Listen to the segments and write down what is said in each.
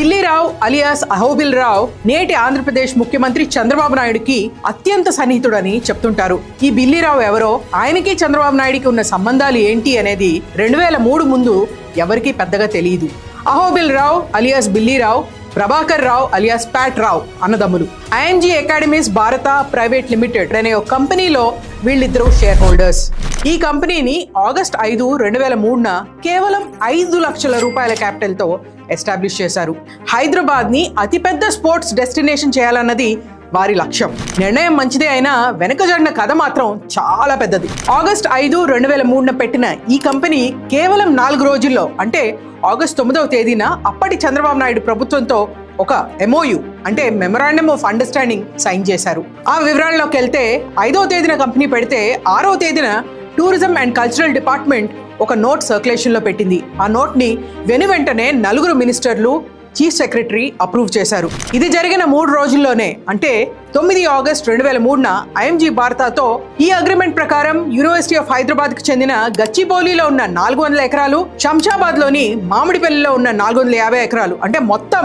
Billi Rao alias అహోబిల్ రావు నేటి ఆంధ్రప్రదేశ్ ముఖ్యమంత్రి చంద్రబాబు నాయుడుకి అత్యంత సన్నిహితుడని చెప్తుంటారు. ఈ బిల్లీరావు ఎవరో, ఆయనకి చంద్రబాబు నాయుడుకి ఉన్న సంబంధాలు ఏంటి అనేది 2003 ముందు ఎవరికీ పెద్దగా తెలియదు. అహోబిల్ రావు alias Billi Rao, Prabhakar Rao alias Pat రావు అన్నదమ్ములు. ఐఎన్జీ అకాడమీస్ భారత ప్రైవేట్ లిమిటెడ్ అనే ఒక కంపెనీలో వీళ్ళిద్దరూ షేర్ హోల్డర్స్. ఈ కంపెనీని ఆగస్ట్ 5, 2003 కేవలం 5 లక్షల రూపాయల క్యాపిటల్తో ఎస్టాబ్లిష్ చేశారు. హైదరాబాద్ ని అతిపెద్ద స్పోర్ట్స్ డెస్టినేషన్ చేయాలన్నది వారి లక్ష్యం. నిర్ణయం మంచిదే అయినా వెనకజడిన కథ మాత్రం చాలా పెద్దది. ఆగస్ట్ 5, 2003 పెట్టిన ఈ కంపెనీ కేవలం 4 రోజుల్లో, అంటే ఆగస్ట్ 9వ తేదీన అప్పటి చంద్రబాబు నాయుడు ప్రభుత్వంతో ఒక MOU అంటే మెమరాండమ్ ఆఫ్ అండర్స్టాండింగ్ సైన్ చేశారు. ఆ వివరాల్లోకి వెళ్తే 5వ తేదీన కంపెనీ పెడితే 6వ తేదీన టూరిజం అండ్ కల్చరల్ డిపార్ట్మెంట్ ఒక నోట్ సర్క్యులేషన్ లో పెట్టింది. ఆ నోట్ ని వెంటనే 4 మినిస్టర్లు, చీఫ్ సెక్రటరీ అప్రూవ్ చేశారు. ఇది జరిగిన 3 రోజుల్లోనే, అంటే 9 ఆగస్ట్ 2003 ఐఎంజీ భారతతో ఈ అగ్రిమెంట్ ప్రకారం యూనివర్సిటీ ఆఫ్ హైదరాబాద్ కు చెందిన గచ్చిబౌలిలో ఉన్న 400 ఎకరాలు, శంషాబాద్ లోని మామిడిపల్లిలో ఉన్న 450 ఎకరాలు, అంటే మొత్తం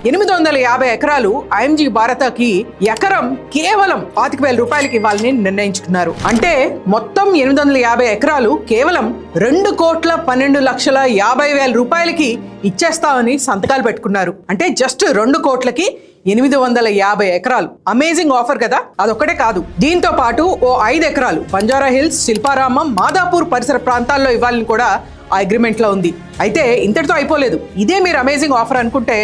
850 ఎకరాలు ఐఎంజీ భారతకి ఎకరం కేవలం 25,000 రూపాయలకి ఇవ్వాలని నిర్ణయించుకున్నారు. అంటే మొత్తం 850 ఎకరాలు కేవలం 2,12,50,000 రూపాయలకి ఇచ్చేస్తామని సంతకాలు పెట్టుకున్నారు. అంటే జస్ట్ 2 కోట్లకి 850 ఎకరాలు. అమేజింగ్ ఆఫర్ కదా. అదొక్కటే కాదు, దీంతో పాటు ఓ 5 ఎకరాలు బంజారా హిల్స్, శిల్పారామం, మాదాపూర్ పరిసర ప్రాంతాల్లో ఇవ్వాలని కూడా ఆ అగ్రిమెంట్ లో ఉంది. అయితే ఇంతటితో అయిపోలేదు. ఇదే మీరు అమేజింగ్ ఆఫర్ అనుకుంటే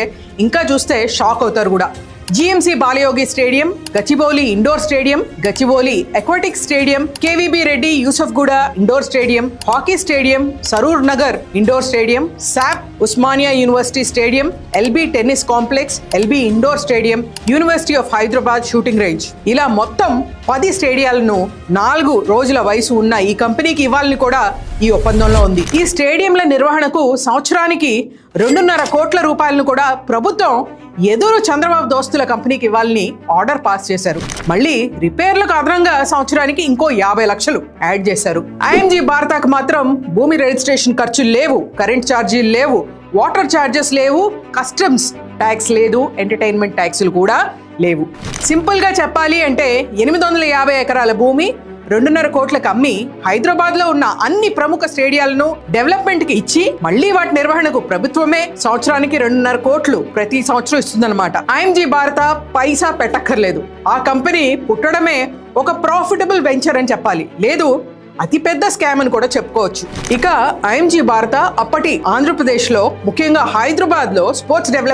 ఇంకా చూస్తే షాక్ అవుతారు కూడా. GMC Balayogi stadium, Gachibowli indoor stadium, Gachibowli aquatic stadium, KVB Reddy Yousufguda indoor stadium, hockey stadium, Saroor Nagar indoor stadium, SAP Osmania university stadium, LB tennis complex, LB indoor stadium, university of Hyderabad shooting range, ఇలా మొత్తం 10 స్టేడియాలను 4 రోజుల వయసు ఉన్న ఈ కంపెనీకి ఇవ్వాలని కూడా ఈ ఒప్పందంలో ఉంది. ఈ స్టేడియంల నిర్వహణకు సంవత్సరానికి 2.5 కోట్ల రూపాయలను కూడా ప్రభుత్వం ఎదురు చంద్రబాబు దోస్తుల కంపెనీకి ఇవ్వాలని ఆర్డర్ పాస్ చేశారు. మళ్ళీ రిపేర్లకు అదనంగా సంవత్సరానికి ఇంకో 50 లక్షలు యాడ్ చేశారు. ఐఎంజీ భారతకు మాత్రం భూమి రిజిస్ట్రేషన్ ఖర్చులు లేవు, కరెంట్ ఛార్జీలు లేవు, వాటర్ ఛార్జెస్ లేవు, కస్టమ్స్ ట్యాక్స్ లేదు, ఎంటర్టైన్మెంట్ ట్యాక్సులు కూడా లేవు. సింపుల్ గా చెప్పాలి అంటే 850 ఎకరాల భూమి 2.5 కోట్లకు అమ్మి హైదరాబాద్ లో ఉన్న అన్ని ప్రముఖ స్టేడియాలను డెవలప్మెంట్ కి ఇచ్చి మళ్లీ వాటి నిర్వహణకు ప్రభుత్వమే సంవత్సరానికి 2.5 కోట్లు ప్రతి సంవత్సరం ఇస్తుందన్నమాట. ఐఎంజీ భారత పైసా పెట్టక్కర్లేదు. ఆ కంపెనీ పుట్టడమే ఒక ప్రాఫిటబుల్ వెంచర్ అని చెప్పాలి, లేదు అతిపెద్ద స్కామ్ అని కూడా చెప్పుకోవచ్చు. ఇక ఐఎంజీ భారత అప్పటి ఆంధ్రప్రదేశ్ లో, ముఖ్యంగా హైదరాబాద్ లో స్పోర్ట్స్ డెవలప్మెంట్